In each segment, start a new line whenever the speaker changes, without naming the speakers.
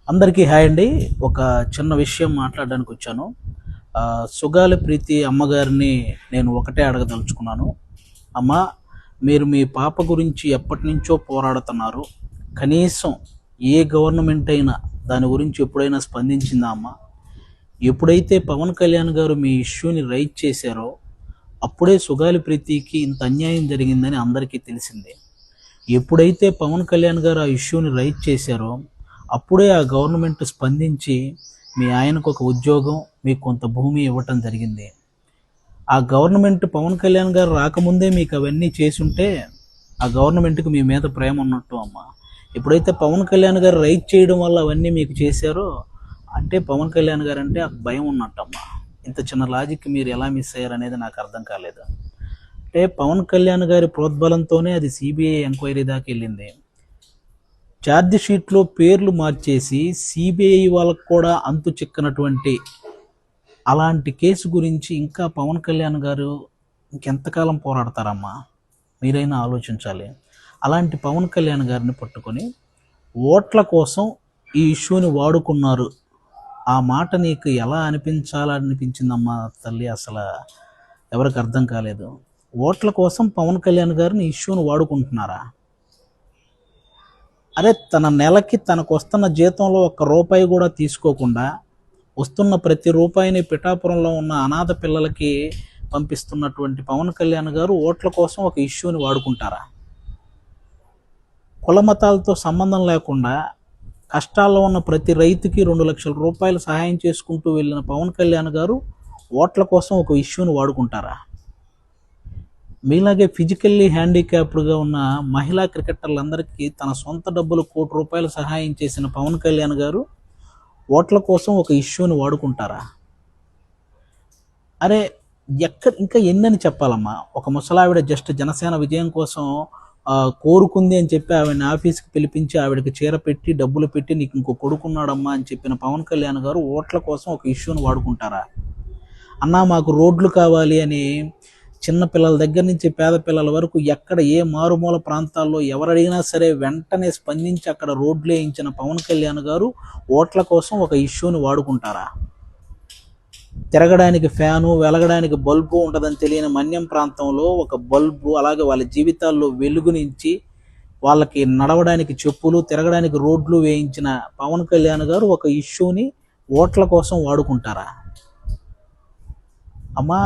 అందరికీ హాయ్ అండి. ఒక చిన్న విషయం మాట్లాడడానికి వచ్చాను. సుగాలి ప్రీతి అమ్మగారిని నేను ఒకటే అడగదలుచుకున్నాను. అమ్మ, మీరు మీ పాప గురించి ఎప్పటినుంచో పోరాడుతున్నారు. కనీసం ఏ గవర్నమెంట్ అయినా దాని గురించి ఎప్పుడైనా స్పందించిందా అమ్మ? ఎప్పుడైతే పవన్ కళ్యాణ్ గారు మీ ఇష్యూని రైజ్ చేశారో అప్పుడే సుగాలి ప్రీతికి ఇంత అన్యాయం జరిగిందని అందరికీ తెలిసిందే. ఎప్పుడైతే పవన్ కళ్యాణ్ గారు ఆ ఇష్యూని రైజ్ చేశారో అప్పుడే ఆ గవర్నమెంట్ స్పందించి మీ ఆయనకు ఒక ఉద్యోగం, మీకు కొంత భూమి ఇవ్వటం జరిగింది. ఆ గవర్నమెంట్ పవన్ కళ్యాణ్ గారు రాకముందే మీకు అవన్నీ చేసుంటే ఆ గవర్నమెంట్కి మీ మీద ప్రేమ ఉన్నట్టు అమ్మ. ఎప్పుడైతే పవన్ కళ్యాణ్ గారు రైజ్ చేయడం వల్ల అవన్నీ మీకు చేశారో అంటే పవన్ కళ్యాణ్ గారు అంటే భయం ఉన్నట్టమ్మా. ఇంత చిన్న లాజిక్ మీరు ఎలా మిస్ అయ్యారు అనేది నాకు అర్థం కాలేదు. అంటే పవన్ కళ్యాణ్ గారి ప్రోద్బలంతోనే అది సిబిఐ ఎంక్వైరీ దాకా వెళ్ళింది. ఛార్జ్ షీట్లో పేర్లు మార్చేసి సిబిఐ వాళ్ళకు కూడా అంతు చిక్కనటువంటి అలాంటి కేసు గురించి ఇంకా పవన్ కళ్యాణ్ గారు ఇంకెంతకాలం పోరాడతారమ్మా? మీరైనా ఆలోచించాలి. అలాంటి పవన్ కళ్యాణ్ గారిని పట్టుకొని ఓట్ల కోసం ఈ ఇష్యూని వాడుకున్నారు. ఆ మాట నీకు ఎలా అనిపించిందమ్మా తల్లి? అసలు ఎవరికి అర్థం కాలేదు. ఓట్ల కోసం పవన్ కళ్యాణ్ గారిని ఇష్యూని వాడుకుంటున్నారా? అరే, తన నెలకి తనకు వస్తున్న జీతంలో ఒక్క రూపాయి కూడా తీసుకోకుండా వస్తున్న ప్రతి రూపాయిని పిఠాపురంలో ఉన్న అనాథ పిల్లలకి పంపిస్తున్నటువంటి పవన్ కళ్యాణ్ గారు ఓట్ల కోసం ఒక ఇష్యూని వాడుకుంటారా? కుల మతాలతో సంబంధం లేకుండా కష్టాల్లో ఉన్న ప్రతి రైతుకి 2 లక్షల రూపాయలు సహాయం చేసుకుంటూ వెళ్ళిన పవన్ కళ్యాణ్ గారు ఓట్ల కోసం ఒక ఇష్యూని వాడుకుంటారా? మీలాగే ఫిజికల్లీ హ్యాండిక్యాప్డ్గా ఉన్న మహిళా క్రికెటర్లందరికీ తన సొంత డబ్బులు ₹1 కోటి సహాయం చేసిన పవన్ కళ్యాణ్ గారు ఓట్ల కోసం ఒక ఇష్యూని వాడుకుంటారా? అరే, ఇంకా ఎన్నని చెప్పాలమ్మా? ఒక ముసలావిడ జస్ట్ జనసేన విజయం కోసం కోరుకుంది అని చెప్పి ఆవిడని ఆఫీస్కి పిలిపించి ఆవిడకి చీర పెట్టి డబ్బులు పెట్టి నీకు ఇంకో కొడుకున్నాడమ్మా అని చెప్పిన పవన్ కళ్యాణ్ గారు ఓట్ల కోసం ఒక ఇష్యూని వాడుకుంటారా? అన్నా, మాకు రోడ్లు కావాలి అని చిన్న పిల్లల దగ్గర నుంచి పేద పిల్లల వరకు ఎక్కడ ఏ మారుమూల ప్రాంతాల్లో ఎవరడిగినా సరే వెంటనే స్పందించి అక్కడ రోడ్లు వేయించిన పవన్ కళ్యాణ్ గారు ఓట్ల కోసం ఒక ఇష్యూని వాడుకుంటారా? తిరగడానికి ఫ్యాను, వెలగడానికి బల్బు ఉండదని తెలియని మన్యం ప్రాంతంలో ఒక బల్బు, అలాగే వాళ్ళ జీవితాల్లో వెలుగునించి వాళ్ళకి నడవడానికి చెప్పులు, తిరగడానికి రోడ్లు వేయించిన పవన్ కళ్యాణ్ గారు ఒక ఇష్యూని ఓట్ల కోసం వాడుకుంటారా? అమ్మా,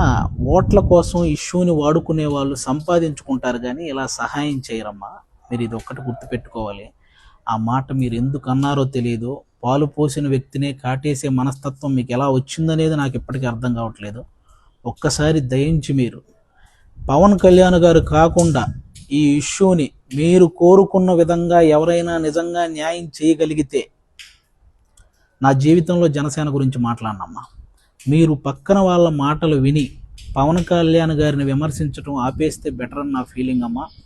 ఓట్ల కోసం ఇష్యూని వాడుకునే వాళ్ళు సంపాదించుకుంటారు కానీ ఇలా సహాయం చేయరమ్మా. మీరు ఇది ఒక్కటి గుర్తుపెట్టుకోవాలి. ఆ మాట మీరు ఎందుకు అన్నారో తెలియదు. పాలు పోసిన వ్యక్తినే కాటేసే మనస్తత్వం మీకు ఎలా వచ్చిందనేది నాకు ఇప్పటికీ అర్థం కావట్లేదు. ఒక్కసారి దయించి మీరు పవన్ కళ్యాణ్ గారు కాకుండా ఈ ఇష్యూని మీరు కోరుకున్న విధంగా ఎవరైనా నిజంగా న్యాయం చేయగలిగితే నా జీవితంలో జనసేన గురించి మాట్లాడనమ్మా. మీరు పక్కన వాళ్ళ మాటలు విని పవన్ కళ్యాణ్ గారిని విమర్శించడం ఆపేస్తే బెటర్ అని నా ఫీలింగ్ అమ్మా.